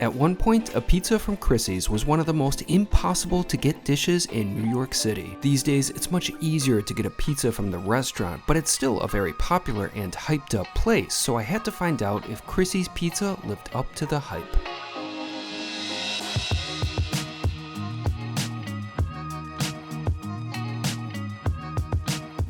At one point, a pizza from Chrissy's was one of the most impossible to get dishes in New York City. These days, it's much easier to get a pizza from the restaurant, but it's still a very popular and hyped up place, so I had to find out if Chrissy's pizza lived up to the hype.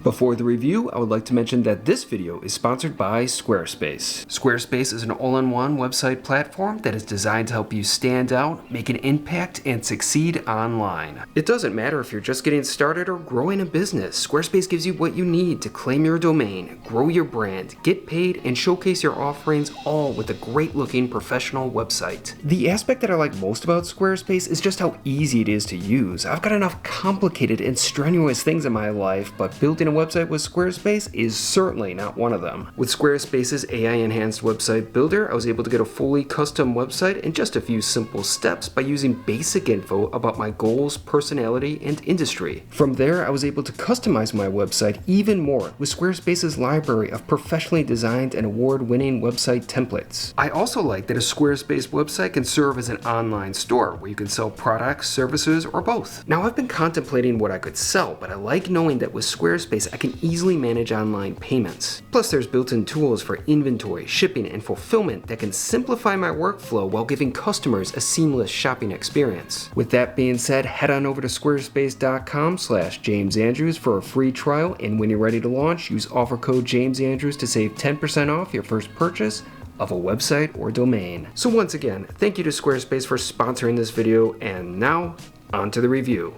Before the review, I would like to mention that this video is sponsored by Squarespace. Squarespace is an all-in-one website platform that is designed to help you stand out, make an impact, and succeed online. It doesn't matter if you're just getting started or growing a business. Squarespace gives you what you need to claim your domain, grow your brand, get paid, and showcase your offerings, all with a great-looking professional website. The aspect that I like most about Squarespace is just how easy it is to use. I've got enough complicated and strenuous things in my life, but building a website with Squarespace is certainly not one of them. With Squarespace's AI-enhanced website builder, I was able to get a fully custom website in just a few simple steps by using basic info about my goals, personality, and industry. From there, I was able to customize my website even more with Squarespace's library of professionally designed and award-winning website templates. I also like that a Squarespace website can serve as an online store where you can sell products, services, or both. Now, I've been contemplating what I could sell, but I like knowing that with Squarespace, I can easily manage online payments. Plus, there's built-in tools for inventory, shipping, and fulfillment that can simplify my workflow while giving customers a seamless shopping experience. With that being said, head on over to squarespace.com/JamesAndrews for a free trial, and when you're ready to launch, use offer code JamesAndrews to save 10% off your first purchase of a website or domain. So once again, thank you to Squarespace for sponsoring this video, and now, on to the review.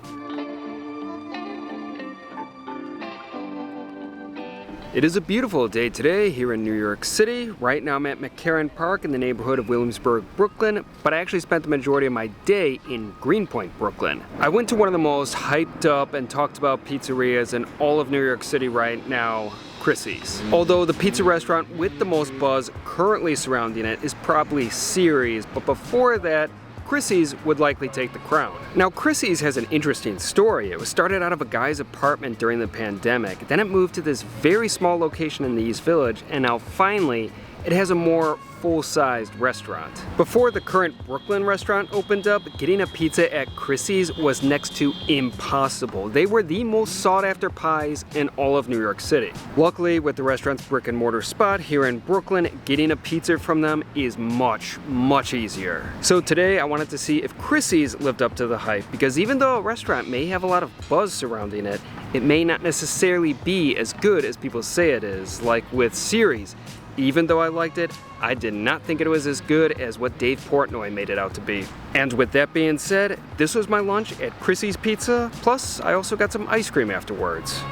It is a beautiful day today here in New York City. Right now I'm at McCarran Park in the neighborhood of Williamsburg, Brooklyn, but I actually spent the majority of my day in Greenpoint, Brooklyn. I went to one of the most hyped up and talked about pizzerias in all of New York City right now, Chrissy's. Although the pizza restaurant with the most buzz currently surrounding it is probably Series, but before that, Chrissy's would likely take the crown. Now, Chrissy's has an interesting story. It was started out of a guy's apartment during the pandemic. Then it moved to this very small location in the East Village, and now finally, it has a more full-sized restaurant. Before the current Brooklyn restaurant opened up, getting a pizza at Chrissy's was next to impossible. They were the most sought-after pies in all of New York City. Luckily, with the restaurant's brick-and-mortar spot here in Brooklyn, getting a pizza from them is much, much easier. So today, I wanted to see if Chrissy's lived up to the hype, because even though a restaurant may have a lot of buzz surrounding it, it may not necessarily be as good as people say it is, like with Series. Even though I liked it, I did not think it was as good as what Dave Portnoy made it out to be. And with that being said, this was my lunch at Chrissy's Pizza, plus I also got some ice cream afterwards.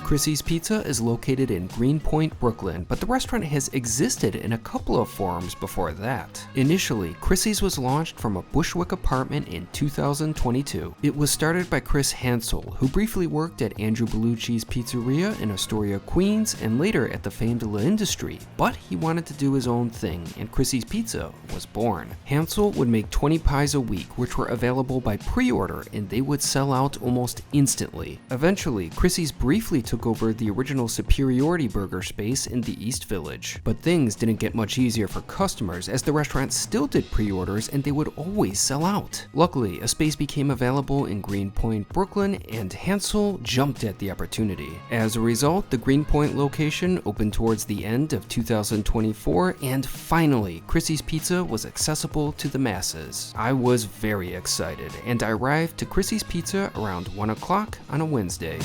Chrissy's Pizza is located in Greenpoint, Brooklyn, but the restaurant has existed in a couple of forms before that. Initially, Chrissy's was launched from a Bushwick apartment in 2022. It was started by Chris Hansel, who briefly worked at Andrew Bellucci's Pizzeria in Astoria, Queens, and later at the famed La Industrie, but he wanted to do his own thing, and Chrissy's Pizza was born. Hansel would make 20 pies a week, which were available by pre-order, and they would sell out almost instantly. Eventually, Chrissy's briefly took over the original Superiority Burger space in the East Village. But things didn't get much easier for customers, as the restaurant still did pre-orders and they would always sell out. Luckily, a space became available in Greenpoint, Brooklyn, and Hansel jumped at the opportunity. As a result, the Greenpoint location opened towards the end of 2024, and finally, Chrissy's Pizza was accessible to the masses. I was very excited, and I arrived to Chrissy's Pizza around 1 o'clock on a Wednesday.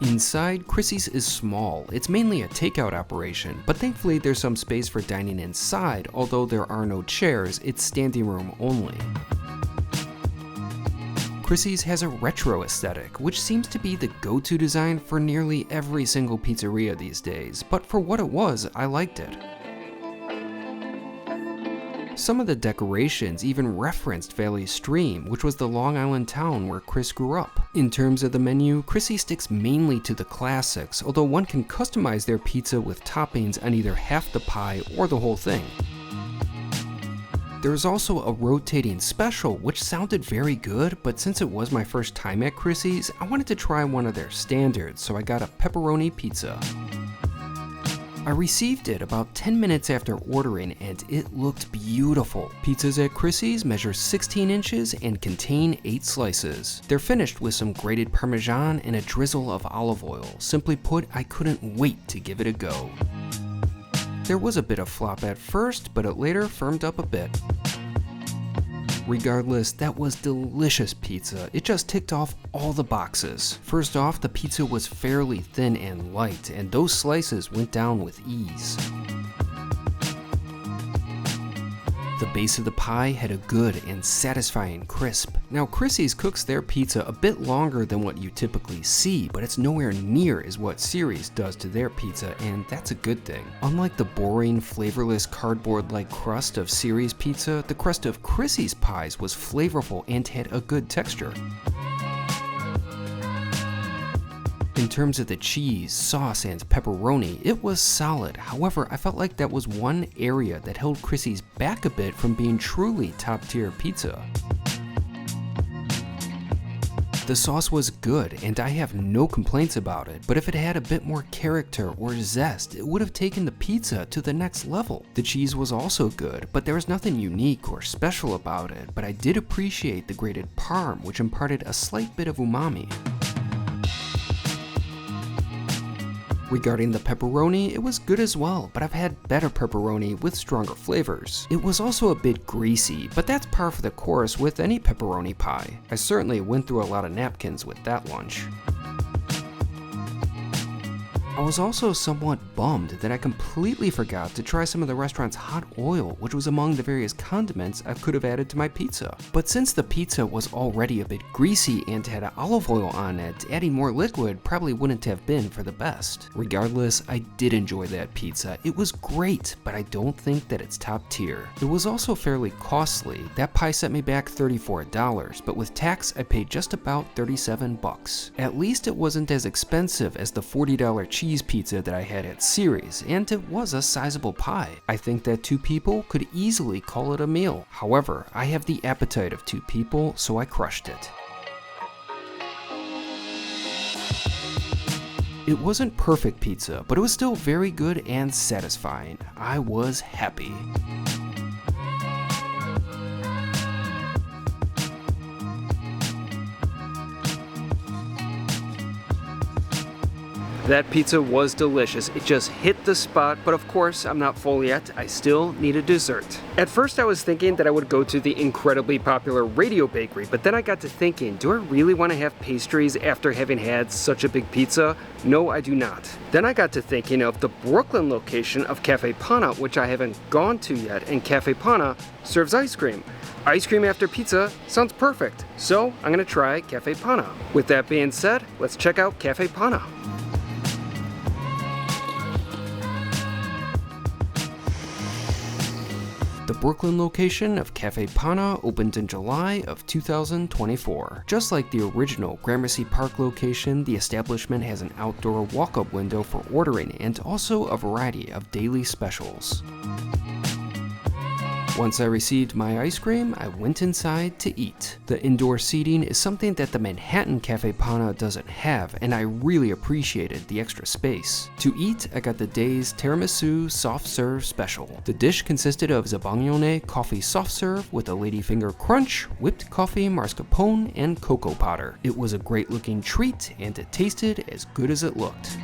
Inside, Chrissy's is small. It's mainly a takeout operation, but thankfully there's some space for dining inside. Although there are no chairs, it's standing room only. Chrissy's has a retro aesthetic, which seems to be the go-to design for nearly every single pizzeria these days, but for what it was, I liked it. Some of the decorations even referenced Valley Stream, which was the Long Island town where Chris grew up. In terms of the menu, Chrissy sticks mainly to the classics, although one can customize their pizza with toppings on either half the pie or the whole thing. There's also a rotating special, which sounded very good, but since it was my first time at Chrissy's, I wanted to try one of their standards, so I got a pepperoni pizza. I received it about 10 minutes after ordering and it looked beautiful. Pizzas at Chrissy's measure 16 inches and contain 8 slices. They're finished with some grated Parmesan and a drizzle of olive oil. Simply put, I couldn't wait to give it a go. There was a bit of flop at first, but it later firmed up a bit. Regardless, that was delicious pizza. It just ticked off all the boxes. First off, the pizza was fairly thin and light, and those slices went down with ease. The base of the pie had a good and satisfying crisp. Now, Chrissy's cooks their pizza a bit longer than what you typically see, but it's nowhere near as what Series does to their pizza, and that's a good thing. Unlike the boring, flavorless, cardboard-like crust of Series pizza, the crust of Chrissy's pies was flavorful and had a good texture. In terms of the cheese, sauce, and pepperoni, it was solid. However, I felt like that was one area that held Chrissy's back a bit from being truly top-tier pizza. The sauce was good, and I have no complaints about it, but if it had a bit more character or zest, it would have taken the pizza to the next level. The cheese was also good, but there was nothing unique or special about it, but I did appreciate the grated parm, which imparted a slight bit of umami. Regarding the pepperoni, it was good as well, but I've had better pepperoni with stronger flavors. It was also a bit greasy, but that's par for the course with any pepperoni pie. I certainly went through a lot of napkins with that lunch. I was also somewhat bummed that I completely forgot to try some of the restaurant's hot oil, which was among the various condiments I could have added to my pizza. But since the pizza was already a bit greasy and had olive oil on it, adding more liquid probably wouldn't have been for the best. Regardless, I did enjoy that pizza. It was great, but I don't think that it's top tier. It was also fairly costly. That pie set me back $34, but with tax I paid just about $37. At least it wasn't as expensive as the $40 cheese pizza that I had at Series, and it was a sizable pie. I think that 2 people could easily call it a meal. However, I have the appetite of 2 people, so I crushed it. It wasn't perfect pizza, but it was still very good and satisfying. I was happy. That pizza was delicious. It just hit the spot, but of course, I'm not full yet. I still need a dessert. At first, I was thinking that I would go to the incredibly popular Radio Bakery, but then I got to thinking, do I really want to have pastries after having had such a big pizza? No, I do not. Then I got to thinking of the Brooklyn location of Caffè Panna, which I haven't gone to yet, and Caffè Panna serves ice cream. Ice cream after pizza sounds perfect, so I'm gonna try Caffè Panna. With that being said, let's check out Caffè Panna. The Brooklyn location of Caffè Panna opened in July of 2024. Just like the original Gramercy Park location, the establishment has an outdoor walk-up window for ordering and also a variety of daily specials. Once I received my ice cream, I went inside to eat. The indoor seating is something that the Manhattan Caffè Panna doesn't have, and I really appreciated the extra space. To eat, I got the day's tiramisu soft serve special. The dish consisted of zabagnone coffee soft serve with a ladyfinger crunch, whipped coffee, mascarpone, and cocoa powder. It was a great looking treat, and it tasted as good as it looked.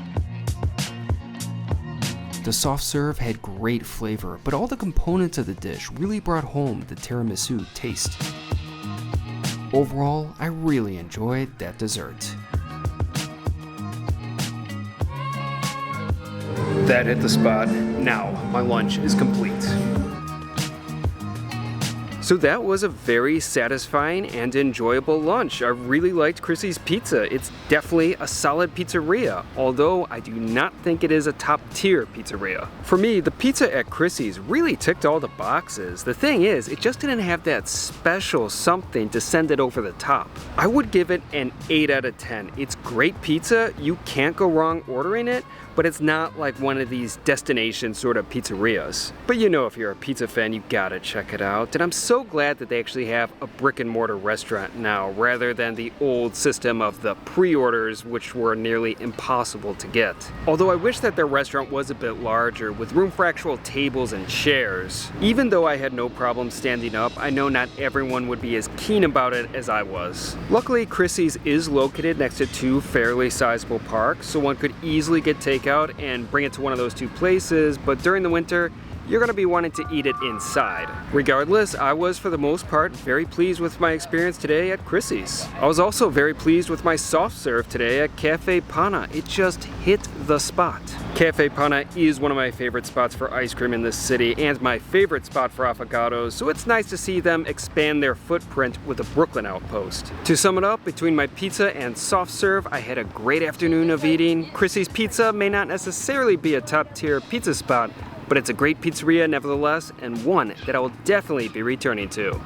The soft serve had great flavor, but all the components of the dish really brought home the tiramisu taste. Overall, I really enjoyed that dessert. That hit the spot. Now, my lunch is complete. So that was a very satisfying and enjoyable lunch. I really liked Chrissy's pizza. It's definitely a solid pizzeria, although I do not think it is a top tier pizzeria. For me, the pizza at Chrissy's really ticked all the boxes. The thing is, it just didn't have that special something to send it over the top. I would give it an 8 out of 10. It's great pizza, you can't go wrong ordering it, but it's not like one of these destination sort of pizzerias. But you know, if you're a pizza fan, you gotta check it out. And I'm so glad that they actually have a brick and mortar restaurant now, rather than the old system of the pre-orders, which were nearly impossible to get. Although I wish that their restaurant was a bit larger, with room for actual tables and chairs. Even though I had no problem standing up, I know not everyone would be as keen about it as I was. Luckily, Chrissy's is located next to two fairly sizable parks, so one could easily get takeout and bring it to one of those two places, but during the winter, you're going to be wanting to eat it inside. Regardless, I was for the most part very pleased with my experience today at Chrissy's. I was also very pleased with my soft serve today at Caffè Panna. It just hit the spot. Caffè Panna is one of my favorite spots for ice cream in this city and my favorite spot for affogatos, so it's nice to see them expand their footprint with a Brooklyn outpost. To sum it up, between my pizza and soft serve, I had a great afternoon of eating. Chrissy's Pizza may not necessarily be a top tier pizza spot, but it's a great pizzeria nevertheless, and one that I will definitely be returning to.